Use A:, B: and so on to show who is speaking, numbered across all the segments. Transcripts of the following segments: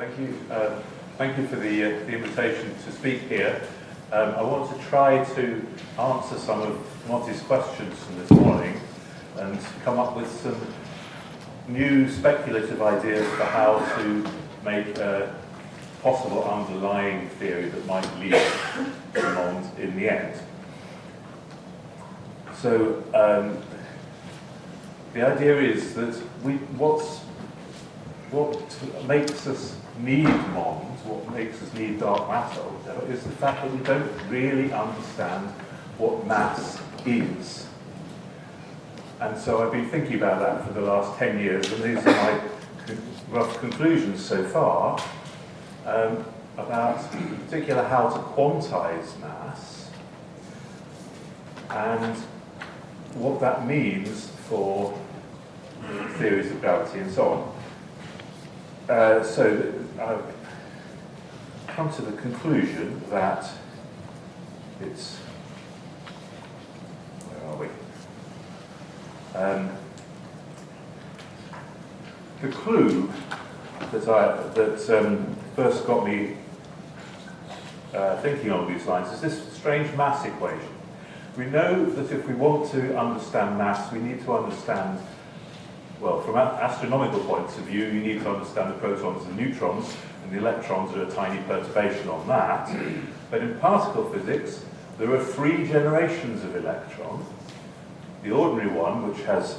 A: Thank you. Thank you for the invitation to speak here. I want to try to answer some of Monty's questions from this morning and come up with some new speculative ideas for how to make a possible underlying theory that might lead to MOND in the end. So the idea is that what makes us need MOND, what makes us need dark matter, is the fact that we don't really understand what mass is. And so I've been thinking about that for the last 10 years, and these are my rough conclusions so far about, in particular, how to quantize mass and what that means for theories of gravity and so on. So I've come to the conclusion that it's, where are we? The clue that first got me thinking on these lines is this strange mass equation. We know that if we want to understand mass, we need to understand, well, from astronomical points of view, you need to understand the protons and neutrons, and the electrons are a tiny perturbation on that. But in particle physics, there are 3 generations of electron. The ordinary one, which has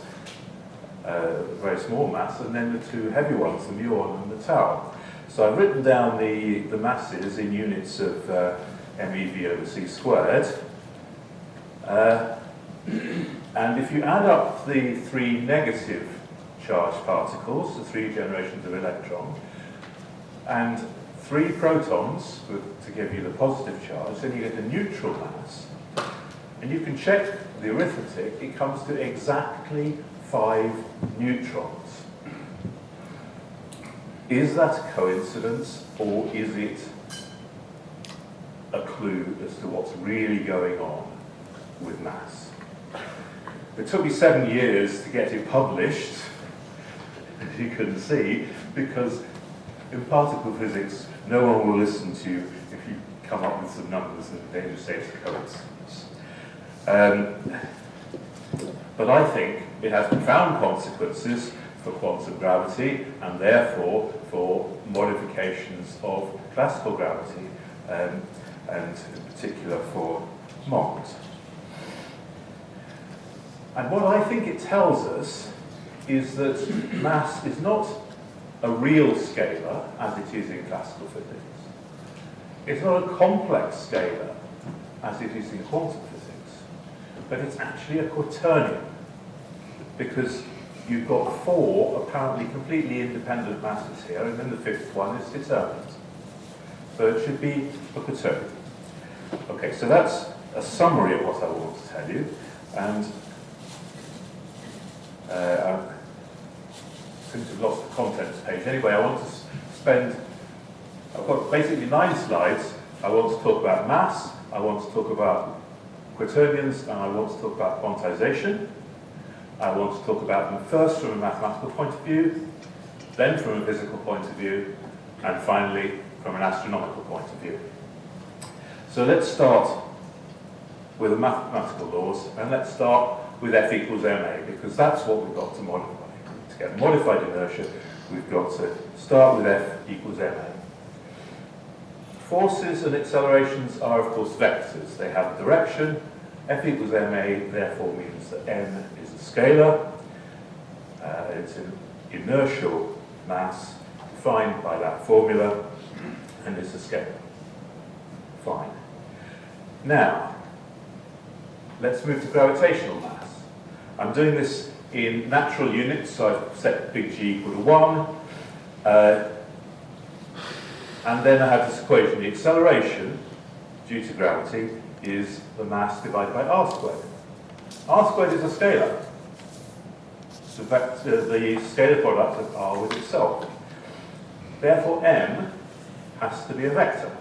A: a very small mass, and then the 2 heavy ones, the muon and the tau. So I've written down the masses in units of MeV over c squared. And if you add up the 3 negative charged particles, the 3 generations of electron, and 3 protons to give you the positive charge, then you get a neutral mass. And you can check the arithmetic, it comes to exactly 5 neutrons. Is that a coincidence, or is it a clue as to what's really going on with mass? It took me 7 years to get it published, as you can see, because in particle physics, no one will listen to you if you come up with some numbers and they just say it's a coincidence. But I think it has profound consequences for quantum gravity and therefore for modifications of classical gravity, and in particular for MOND. And what I think it tells us is that mass is not a real scalar as it is in classical physics. It's not a complex scalar as it is in quantum physics, but it's actually a quaternion, because you've got 4 apparently completely independent masses here, and then the 5th one is determined. So it should be a quaternion. Okay, so that's a summary of what I want to tell you, and I seem to have lost the contents page. Anyway, I want to spend, I've got basically 9 slides. I want to talk about mass, I want to talk about quaternions, and I want to talk about quantization. I want to talk about them first from a mathematical point of view, then from a physical point of view, and finally from an astronomical point of view. So let's start with the mathematical laws, and let's start with F equals ma, because that's what we've got to modify. To get modified inertia, we've got to start with F equals ma. Forces and accelerations are, of course, vectors. They have a direction. F equals ma therefore means that m is a scalar. It's an inertial mass defined by that formula, and it's a scalar. Fine. Now, let's move to gravitational mass. I'm doing this in natural units, so I've set big G equal to 1. And then I have this equation. The acceleration, due to gravity, is the mass divided by r squared. R squared is a scalar. So the scalar product of r with itself. Therefore, m has to be a vector.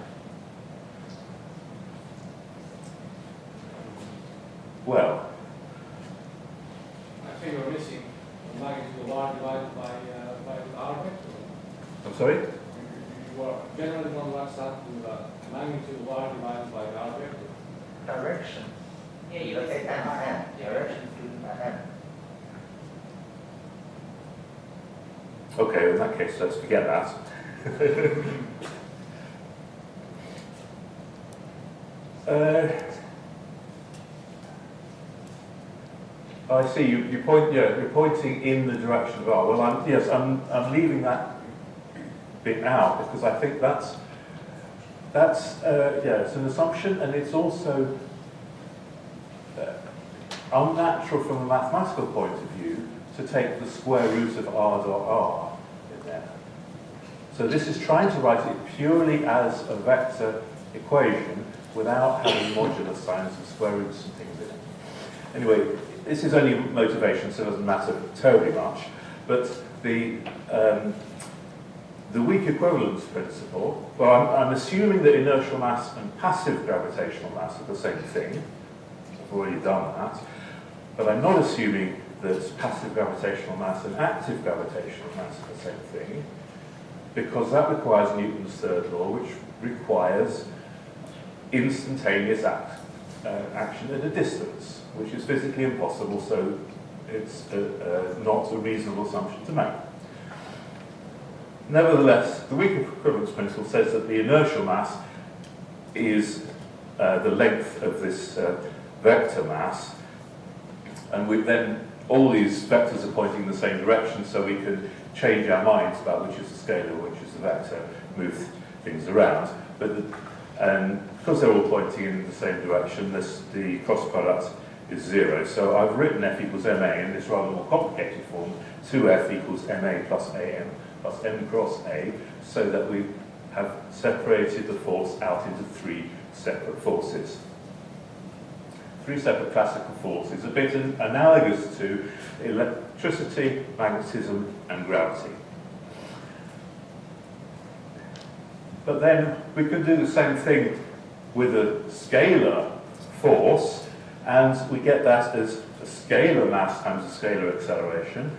A: Well,
B: I think we're missing the magnitude of r divided by r vector.
A: I'm sorry?
B: You Well, generally one works out to the magnitude of r divided by r vector.
C: Direction.
D: Yeah, you
C: Let's say
D: can
C: m. Direction given by m.
A: Okay, in that case, let's forget that. I see you point. Yeah, you're pointing in the direction of r. Well, I'm leaving that bit out because I think that's it's an assumption, and it's also unnatural from a mathematical point of view to take the square root of r dot r in there. So this is trying to write it purely as a vector equation without having modular signs and square roots and things in it. Anyway, this is only motivation, so it doesn't matter terribly much. But the weak equivalence principle, well, I'm assuming that inertial mass and passive gravitational mass are the same thing. I've already done that. But I'm not assuming that passive gravitational mass and active gravitational mass are the same thing, because that requires Newton's third law, which requires instantaneous action at a distance, which is physically impossible, so it's not a reasonable assumption to make. Nevertheless, the weak equivalence principle says that the inertial mass is the length of this vector mass, and then all these vectors are pointing in the same direction, so we can change our minds about which is the scalar, which is the vector, move things around. But because they're all pointing in the same direction, the cross product is 0. So I've written F equals ma in this rather more complicated form, 2F equals ma plus am plus m cross a, so that we have separated the force out into 3 separate forces. 3 separate classical forces, a bit analogous to electricity, magnetism, and gravity. But then we can do the same thing with a scalar force, and we get that as a scalar mass times a scalar acceleration,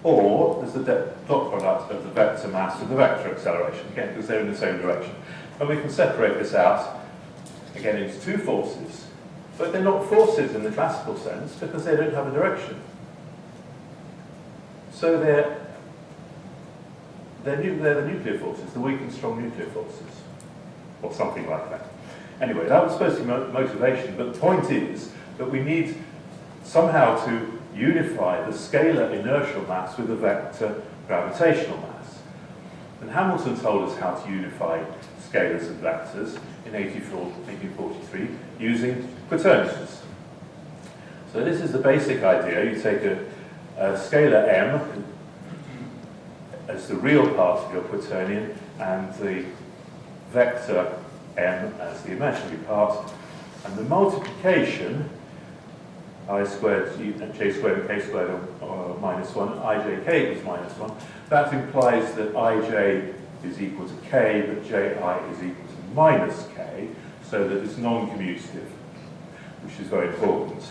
A: or as the dot product of the vector mass with the vector acceleration, again, because they're in the same direction. And we can separate this out, again, into 2 forces. But they're not forces in the classical sense, because they don't have a direction. So they're the nuclear forces, the weak and strong nuclear forces, or something like that. Anyway, that was supposed to be motivation, but the point is that we need somehow to unify the scalar inertial mass with the vector gravitational mass. And Hamilton told us how to unify scalars and vectors in 1843 using quaternions. So this is the basic idea. You take a scalar m as the real part of your quaternion and the vector m as the imaginary part, and the multiplication I squared, j squared and k squared are minus 1, ijk is minus 1. That implies that ij is equal to k, but ji is equal to minus k, so that it's non-commutative, which is very important.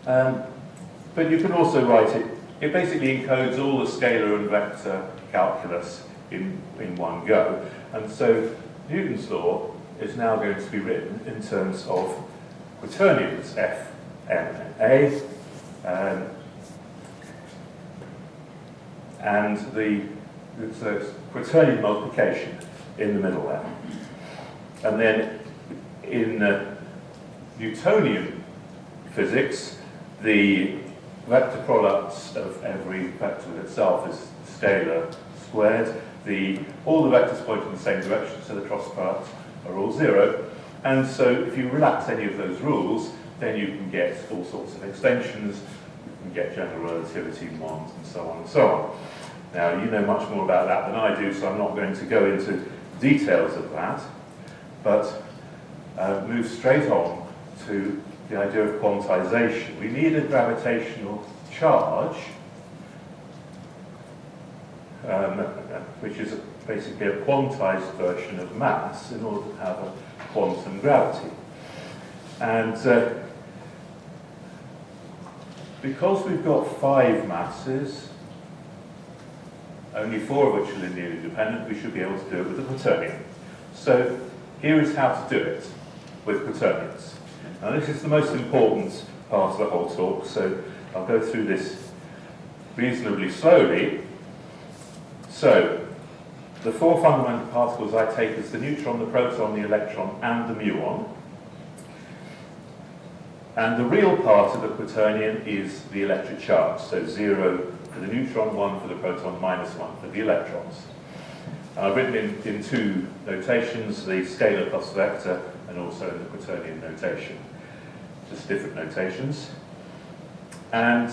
A: But you can also write it basically encodes all the scalar and vector calculus in one go. And so Newton's law is now going to be written in terms of quaternions, F, M, and A, and it's a quaternion multiplication in the middle there. And then in Newtonian physics, the vector products of every vector itself is scalar squared. All the vectors point in the same direction, so the cross products are all 0. And so if you relax any of those rules, then you can get all sorts of extensions. You can get general relativity, MOND, and so on and so on. Now, you know much more about that than I do, so I'm not going to go into details of that, but move straight on to the idea of quantization. We need a gravitational charge, which is basically a quantized version of mass in order to have a quantum gravity. And because we've got 5 masses, only 4 of which are linearly dependent, we should be able to do it with the quaternion. So here is how to do it with quaternions. Now this is the most important part of the whole talk, so I'll go through this reasonably slowly. So, the 4 fundamental particles I take as the neutron, the proton, the electron, and the muon. And the real part of the quaternion is the electric charge, so 0 for the neutron, 1 for the proton, -1 for the electrons. I've written in 2 notations, the scalar plus vector, and also in the quaternion notation. Just different notations. And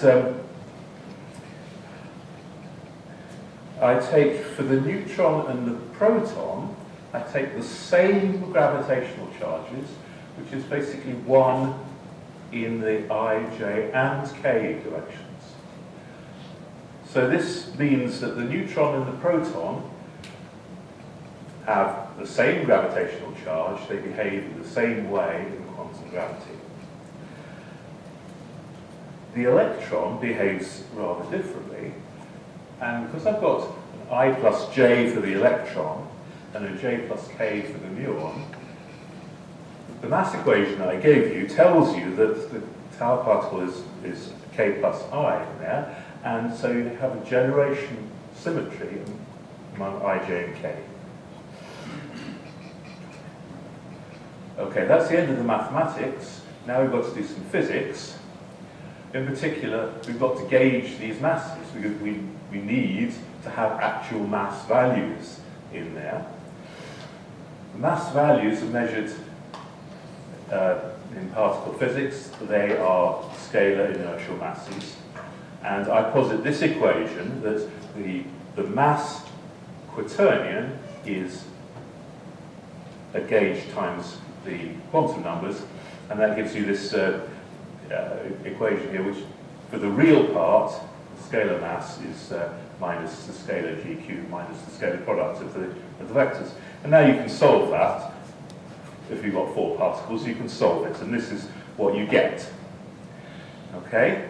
A: I take, for the neutron and the proton, I take the same gravitational charges, which is basically 1 in the I, J, and K directions. So this means that the neutron and the proton have the same gravitational charge, they behave in the same way in quantum gravity. The electron behaves rather differently, and because I've got an I plus J for the electron and a J plus K for the muon, the mass equation that I gave you tells you that the tau particle is K plus I in there, and so you have a generation symmetry among I, J, and K. Okay, that's the end of the mathematics. Now we've got to do some physics. In particular, we've got to gauge these masses because we need to have actual mass values in there. The mass values are measured in particle physics. They are scalar inertial masses. And I posit this equation that the mass quaternion is a gauge times the quantum numbers, and that gives you this equation here, which for the real part, the scalar mass is minus the scalar g cubed minus the scalar product of the vectors. And now you can solve that. If you've got 4 particles, you can solve it, and this is what you get. Okay?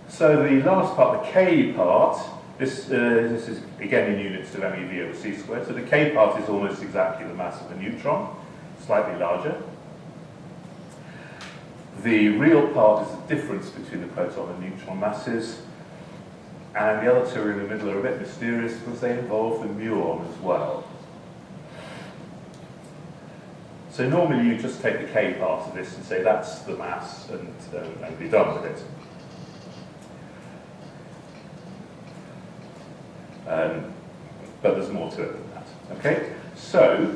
A: So the last part, the k part, this is again in units of MeV over c squared. So the k part is almost exactly the mass of a neutron, slightly larger. The real part is the difference between the proton and neutron masses, and the other 2 are in the middle are a bit mysterious because they involve the muon as well. So normally you just take the k part of this and say that's the mass and be done with it. But there's more to it than that. Okay, so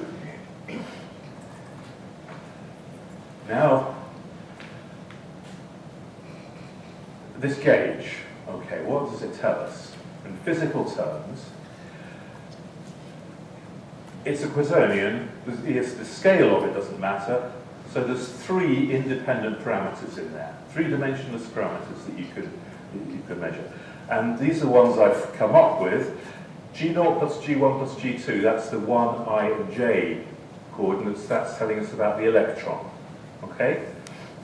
A: now this gauge, okay, what does it tell us? In physical terms, it's a quaternion. Yes, the scale of it doesn't matter. So there's 3 independent parameters in there, 3-dimensionless parameters that you could measure. And these are ones I've come up with. G0 plus G1 plus G2, that's the 1, I, and J coordinates. That's telling us about the electron. Okay?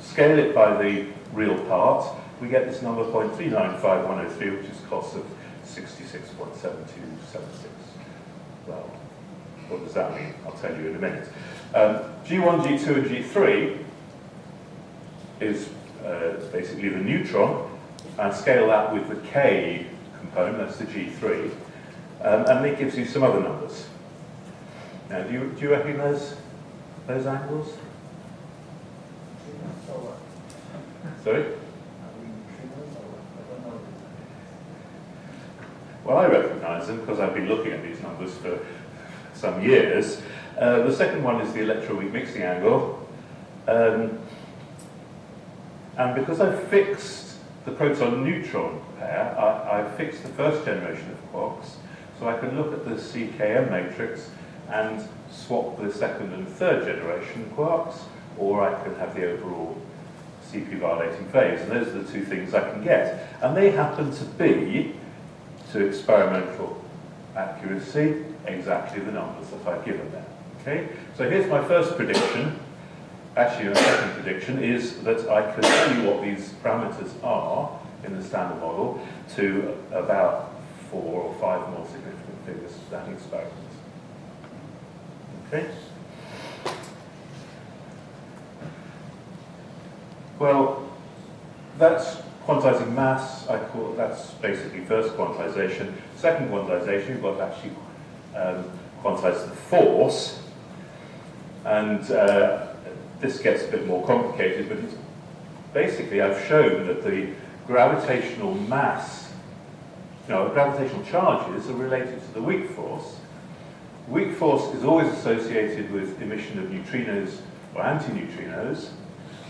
A: Scale it by the real part. We get this number 0.395103, which is cost of 66.7276. Well, what does that mean? I'll tell you in a minute. G1, G2, and G3 is basically the neutron, and scale that with the K component, that's the G3, and it gives you some other numbers. Now, do you recognize those angles? Sorry? Well, I recognise them because I've been looking at these numbers for some years. The second one is the electroweak mixing angle. And because I've fixed the proton-neutron pair, I've fixed the first generation of quarks, so I can look at the CKM matrix and swap the second and third generation quarks, or I can have the overall CP violating phase. And those are the 2 things I can get. And they happen to be, to experimental accuracy, exactly the numbers that I've given there. Okay? So here's my first prediction. Actually, my second prediction is that I can see what these parameters are in the standard model to about 4 or 5 more significant figures than experiment. Okay? Well, that's quantizing mass. I call that's basically first quantization. Second quantization, you've got to actually quantize the force. And this gets a bit more complicated, but it's basically I've shown that the gravitational mass, gravitational charges are related to the weak force. Weak force is always associated with emission of neutrinos or antineutrinos,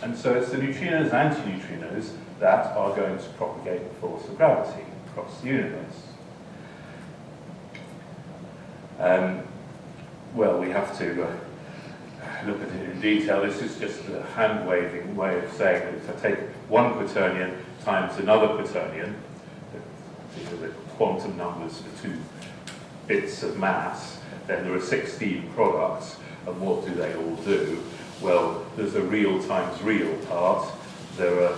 A: and so it's the neutrinos and antineutrinos that are going to propagate the force of gravity across the universe. Well, we have to look at it in detail. This is just a hand-waving way of saying that if I take one quaternion times another quaternion, these are the quantum numbers for 2 bits of mass, then there are 16 products, and what do they all do? Well, there's a real times real part. There are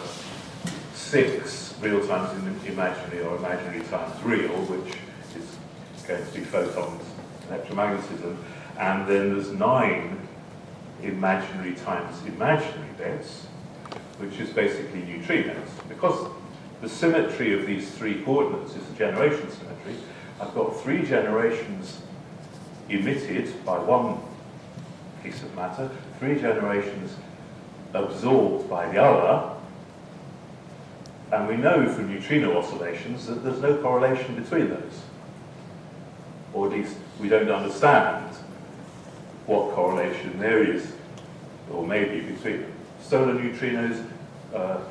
A: 6 real times imaginary or imaginary times real, which is going to be photons, electromagnetism, and then there's 9 imaginary times imaginary bits, which is basically neutrinos. Because the symmetry of these 3 coordinates is a generation symmetry, I've got 3 generations emitted by one piece of matter, 3 generations absorbed by the other, and we know from neutrino oscillations that there's no correlation between those. Or at least we don't understand what correlation there is, or maybe between them. Solar neutrinos are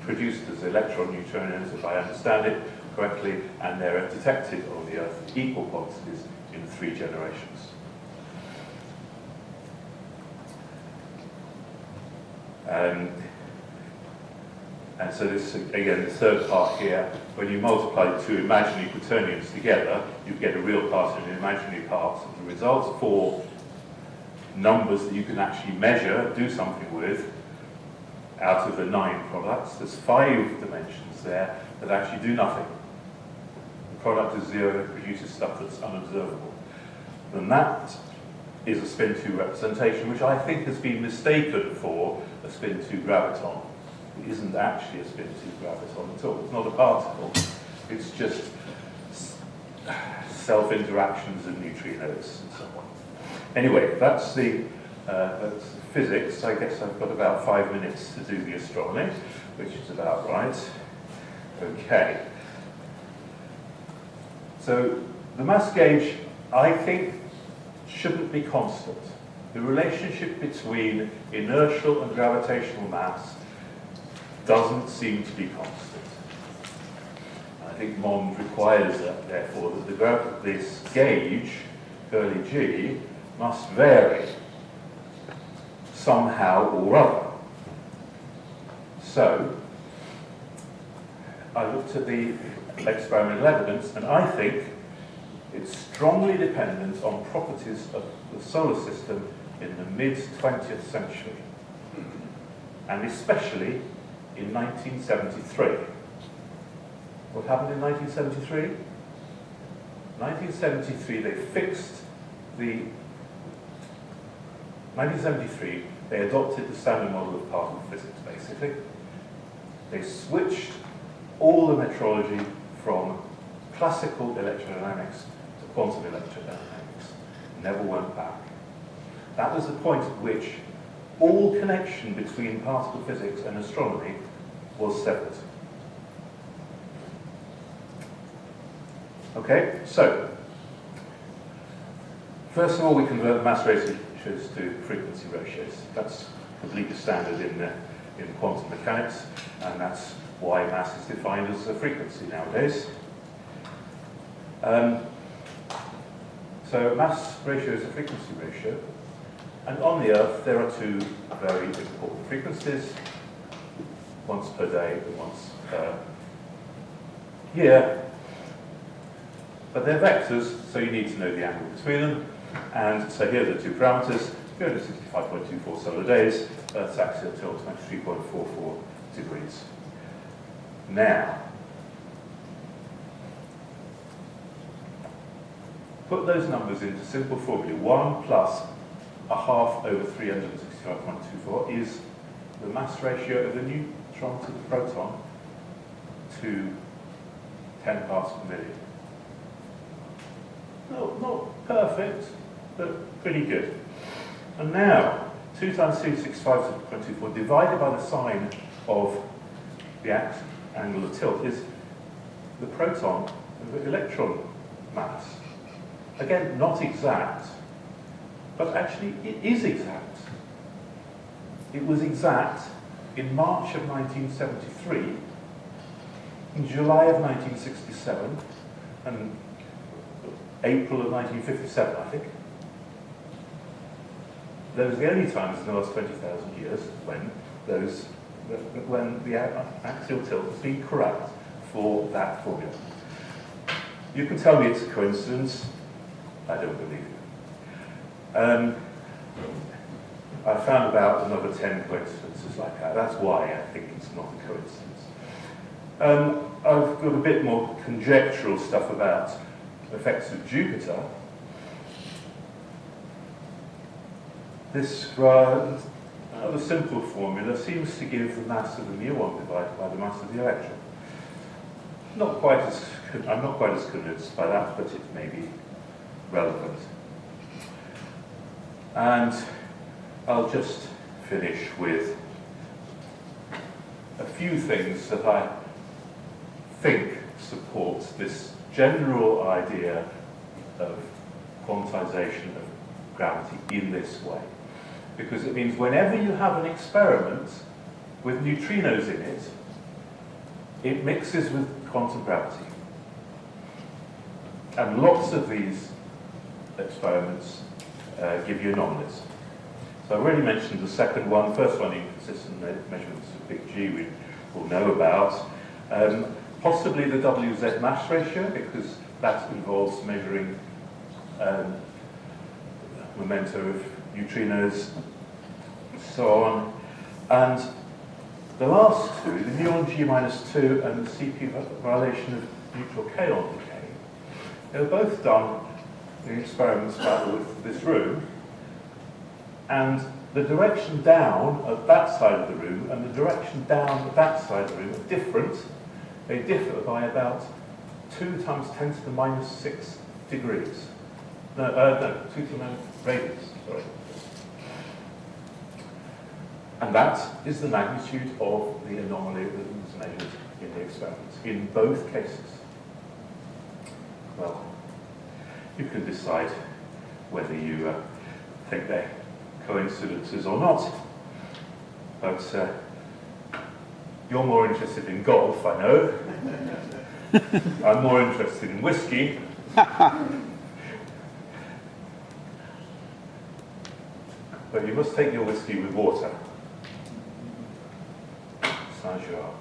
A: produced as electron neutrinos, if I understand it correctly, and they're detected on the Earth in equal quantities in 3 generations. And so this, again, the third part here, when you multiply 2 imaginary quaternions together, you get a real part and an imaginary part. And the results for numbers that you can actually measure, do something with, out of the 9 products, there's 5 dimensions there that actually do nothing. The product is 0, it produces stuff that's unobservable. And that is a spin 2 representation, which I think has been mistaken for a spin 2 graviton. It isn't actually a spin 2 graviton at all. It's not a particle. It's just self-interactions of neutrinos and so on. Anyway, that's that's physics. I guess I've got about 5 minutes to do the astronomy, which is about right. Okay. So the mass gauge, I think, shouldn't be constant. The relationship between inertial and gravitational mass doesn't seem to be constant. I think MOND requires that, therefore, that this gauge, curly G, must vary somehow or other. So, I looked at the experimental evidence, and I think it's strongly dependent on properties of the solar system in the mid-20th century, and especially in 1973. What happened in 1973? 1973, they adopted the standard model of particle physics, basically. They switched all the metrology from classical electrodynamics to quantum electrodynamics. Never went back. That was the point at which all connection between particle physics and astronomy was severed. Okay, so first of all, we convert mass ratios to frequency ratios. That's completely standard in quantum mechanics, and that's why mass is defined as a frequency nowadays. So mass ratio is a frequency ratio, and on the Earth there are 2 very important frequencies, once per day and once per year. But they're vectors, so you need to know the angle between them. And so here are the 2 parameters: 365.24 solar days, Earth's axial tilt 23.44 degrees. Now, put those numbers into simple formula. 1 plus a half over 365.24 is the mass ratio of the neutron to the proton to 10 parts per million. No, not perfect, but pretty good. And now, 2 times 365.24 divided by the sine of the angle of tilt is the proton and the electron mass. Again, not exact, but actually it is exact. It was exact in March of 1973, in July of 1967, and April of 1957, I think. Those are the only times in the last 20,000 years when the axial tilt has been correct for that formula. You can tell me it's a coincidence. I don't believe it. I found about another 10 coincidences like that. That's why I think it's not a coincidence. I've got a bit more conjectural stuff about effects of Jupiter. This rather simple formula seems to give the mass of the muon divided by the mass of the electron. I'm not quite as convinced by that, but it may be relevant. And I'll just finish with a few things that I think support this general idea of quantization of gravity in this way. Because it means whenever you have an experiment with neutrinos in it, it mixes with quantum gravity. And lots of these experiments give you anomalies. So I already mentioned the second one. First one, inconsistent measurements of big G we will know about. Possibly the WZ mass ratio, because that involves measuring momenta of neutrinos, so on. And the last two, the muon G minus 2 and the CP violation of neutral kaon decay, they were both done in experiments about the width of this room, and the direction down at that side of the room and the direction down at that side of the room are different. They differ by about 2 times 10 to the minus 6 degrees. No, 2 to the minus radians, sorry. And that is the magnitude of the anomaly that was measured in the experiments, in both cases. Well, you can decide whether you think they're coincidences or not. But you're more interested in golf, I know. I'm more interested in whiskey. But you must take your whiskey with water. Saint-Jean.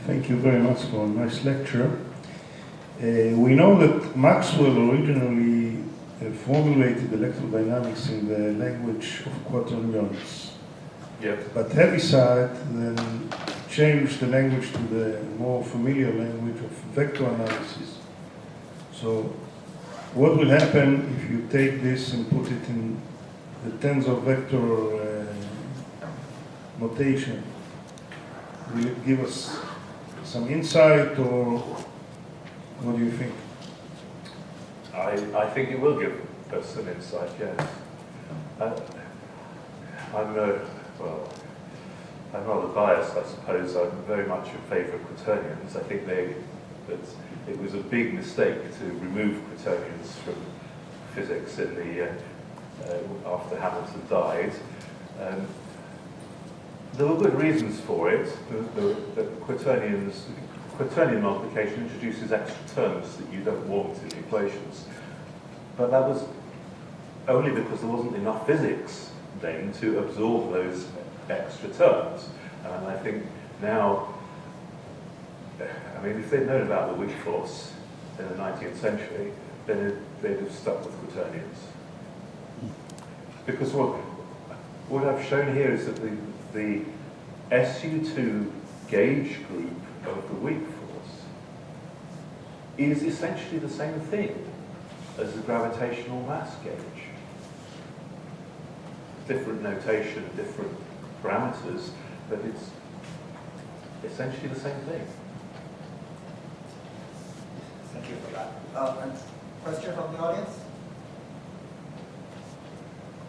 D: Thank you very much for a nice lecture. We know that Maxwell originally formulated electrodynamics in the language of quaternionics.
A: Yep.
D: But Heaviside then changed the language to the more familiar language of vector analysis. So what will happen if you take this and put it in the tensor vector notation? Will it give us some insight, or what do you think?
A: I think it will give us some insight, yes. I'm rather biased, I suppose. I'm very much in favour of quaternions. I think that it was a big mistake to remove quaternions from physics in the after Hamilton died. There were good reasons for it. The Quaternion multiplication introduces extra terms that you don't want in equations. But that was only because there wasn't enough physics then to absorb those extra terms. And I think now, I mean, if they'd known about the weak force in the 19th century, then they'd have stuck with quaternions. Because what I've shown here is that the SU2 gauge group of the weak force is essentially the same thing as the gravitational mass gauge. Different notation, different parameters, but it's essentially the same thing.
C: Thank you for that. And question from the audience?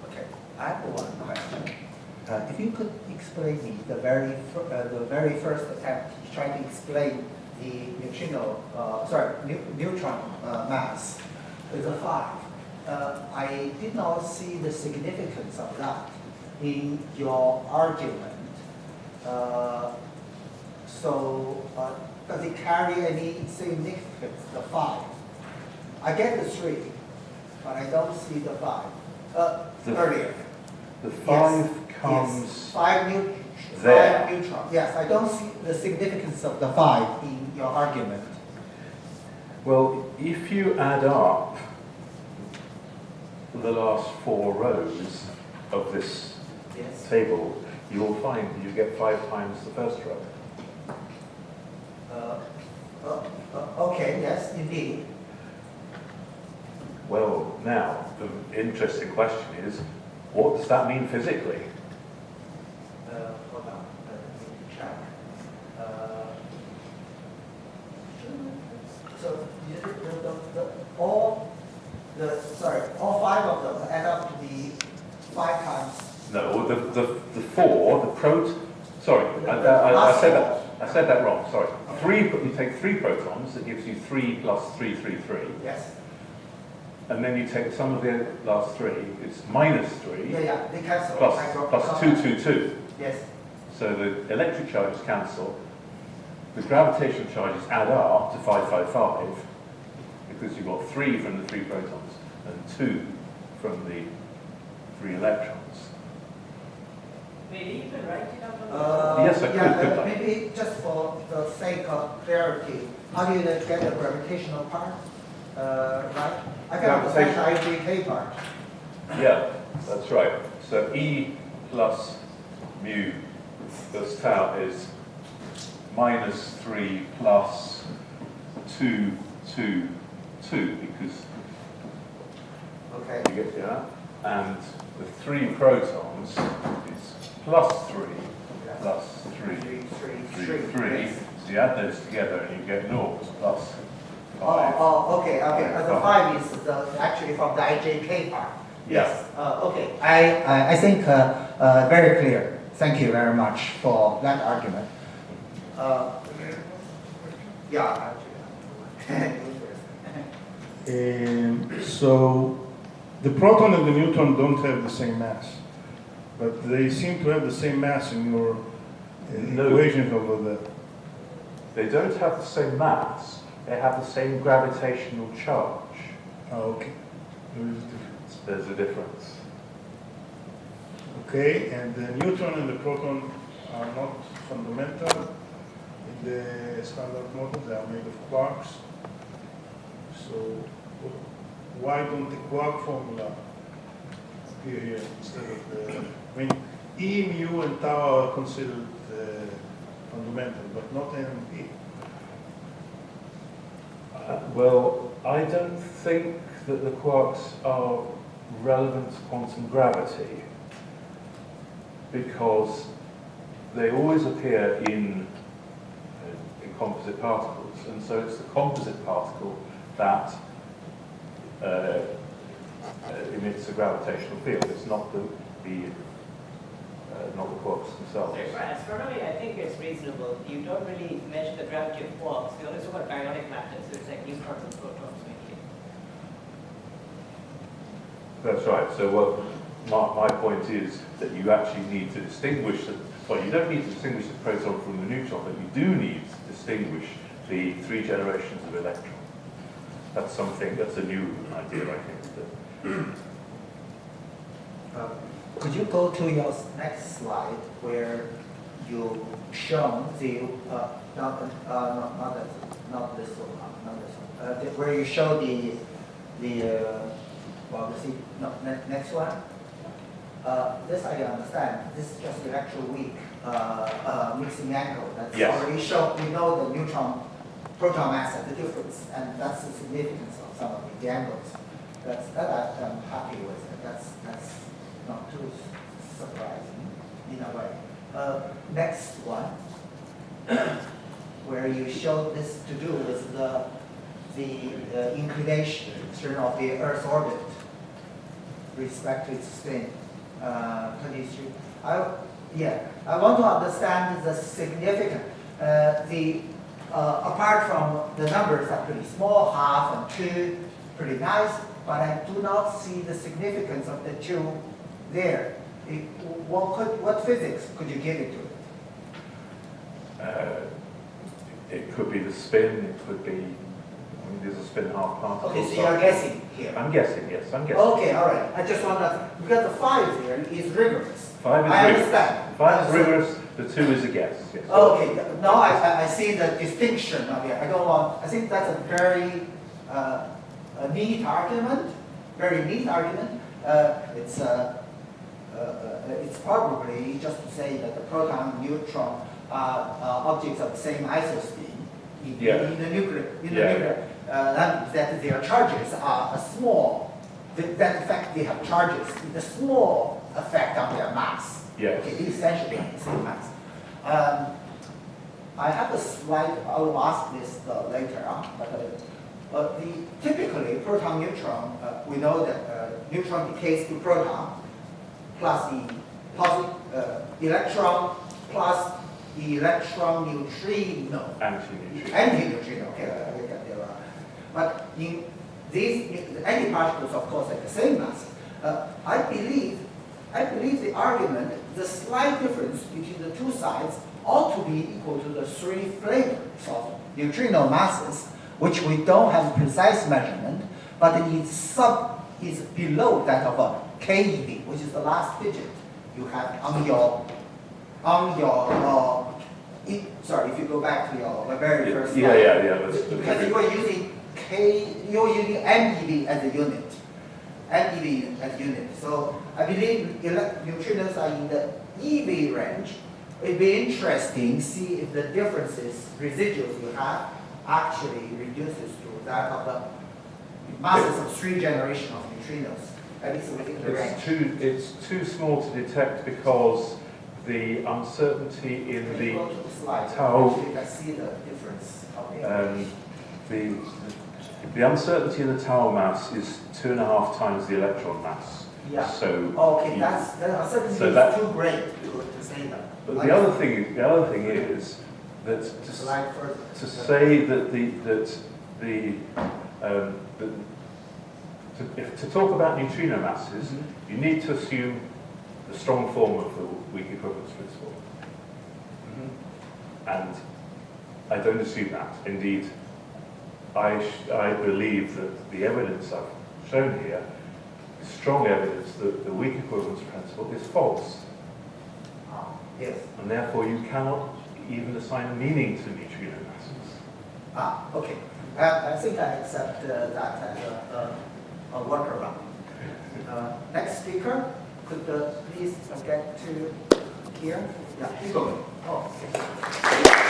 C: Okay, I have one question. If you could explain me the very first attempt to try to explain the neutron mass with a 5. I did not see the significance of that in your argument. Does it carry any significance, the 5? I get the 3, but I don't see the 5. Earlier.
A: The 5
C: yes.
A: comes
C: yes. 5
A: there.
C: neutron. Yes, I don't see the significance of the 5 in your argument.
A: Well, if you add up the last 4 rows of this
C: Yes.
A: table, you will find you get 5 times the first row.
C: Okay, yes, indeed.
A: Well, now, the interesting question is, what does that mean physically?
C: Hold on, let me check. So all 5 of them add up to be 5 times.
A: No, the 4, the sorry, I said that wrong, sorry. You take 3 protons, that gives you 3 plus 3, 3, 3.
C: Yes.
A: And then you take the sum of the last 3, it's minus 3.
C: Yeah, they cancel.
A: Plus 2, 2, 2.
C: Yes.
A: So the electric charges cancel. The gravitational charges add up to 5, 5, 5, because you've got 3 from the 3 protons and 2 from the 3 electrons.
B: Maybe you can write it out.
A: Yes, I could.
C: Maybe just for the sake of clarity, how do you get the gravitational part? Right? I can understand the IJK part.
A: Yeah, that's right. So E plus mu plus tau is minus 3 plus 2, 2, 2, because
C: okay.
A: you get that. And the 3 protons is plus 3 plus 3, 3.
C: Yes.
A: So you add those together and you get 0 plus 5.
C: Okay. The 5 is actually from the IJK part.
A: Yeah.
C: Yes. Okay. I think very clear. Thank you very much for that argument. Yeah.
D: So the proton and the neutron don't have the same mass, but they seem to have the same mass in your equations over there.
A: They don't have the same mass, they have the same gravitational charge.
D: Okay. There is a difference.
A: There's a difference.
D: Okay, and the neutron and the proton are not fundamental in the standard model. They are made of quarks. So why don't the quark formula appear here instead of the... I mean, E, mu, and tau are considered fundamental, but not N and P.
A: Well, I don't think that the quarks are relevant to quantum gravity because they always appear in composite particles, and so it's the composite particle that emits a gravitational field. It's not the quarks themselves.
E: So for astronomy, I think it's reasonable. You don't really measure the gravity of quarks. You only talk about ionic matter, so it's like neutrons and protons mainly.
A: That's right. So what my point is that you actually need to distinguish, well, you don't need to distinguish the proton from the neutron, but you do need to distinguish the 3 generations of electron. That's something, that's a new idea, I think.
C: Could you go to your next slide where you show the not this one, not this one, where you show the well, you see, no, next one. This I understand. This is just electroweak mixing angle. That's
A: Yes.
C: already shown. We know the neutron proton mass and the difference, and that's the significance of some of the angles. That I'm happy with. That's not too surprising in a way. Next one, where you show this to do with the inclination of the Earth's orbit respect to its spin. 23. I want to understand the significance. Apart from the numbers are pretty small, half and 2, pretty nice, but I do not see the significance of the 2 there. What physics could you give it to it?
A: It could be the spin, it could be, I mean, there's a spin half particle.
C: Okay, so you're guessing here.
A: I'm guessing, yes, I'm guessing.
C: Okay, all right. I just want to, because the 5 there is rigorous.
A: 5 is
C: I
A: rigorous.
C: understand.
A: 5 is rigorous, the 2 is a guess, yes.
C: Okay, now I see the distinction of it. I think that's a very a neat argument, very neat argument. It's probably just to say that the proton and neutron are objects of the same isospin in the nuclear. That their charges are small. That effect they have charges, the small effect on their mass.
A: Yes.
C: Okay, essentially the same mass. I have a slide. I will ask this later on. But typically proton neutron, we know that neutron decays to proton plus the electron plus the electron neutrino. Anti-neutrino. Okay, I get there. But in these antiparticles, of course, have the same mass. I believe the argument, the slight difference between the two sides ought to be equal to the 3 flavors of neutrino masses, which we don't have precise measurement, but is below that of a KeV, which is the last digit you have on your sorry, if you go back to your very first slide.
A: Yeah.
C: Because you're using MeV as a unit. MeV as a unit. So I believe neutrinos are in the EV range. It'd be interesting to see if the differences, residuals you have, actually reduces to that of the masses of 3 generations of neutrinos. At least within the range.
A: It's too small to detect because the uncertainty in
C: Can you go to the slide?
A: tau.
C: So you can see the difference of the
A: The uncertainty in the tau mass is 2.5 times the electron mass.
C: Yeah.
A: So
C: okay, that uncertainty
A: so
C: is
A: that-
C: too great to say that.
A: But the other thing is that
C: Slide further.
A: to say that to talk about neutrino masses, you need to assume the strong form of the weak equivalence principle. And I don't assume that. Indeed, I believe that the evidence I've shown here is strong evidence that the weak equivalence principle is false.
C: Yes.
A: And therefore you cannot even assign a meaning to neutrino masses.
C: Okay. I think I accept that as a workaround. Next speaker, could please get to here? Yeah, keep going. Oh, okay.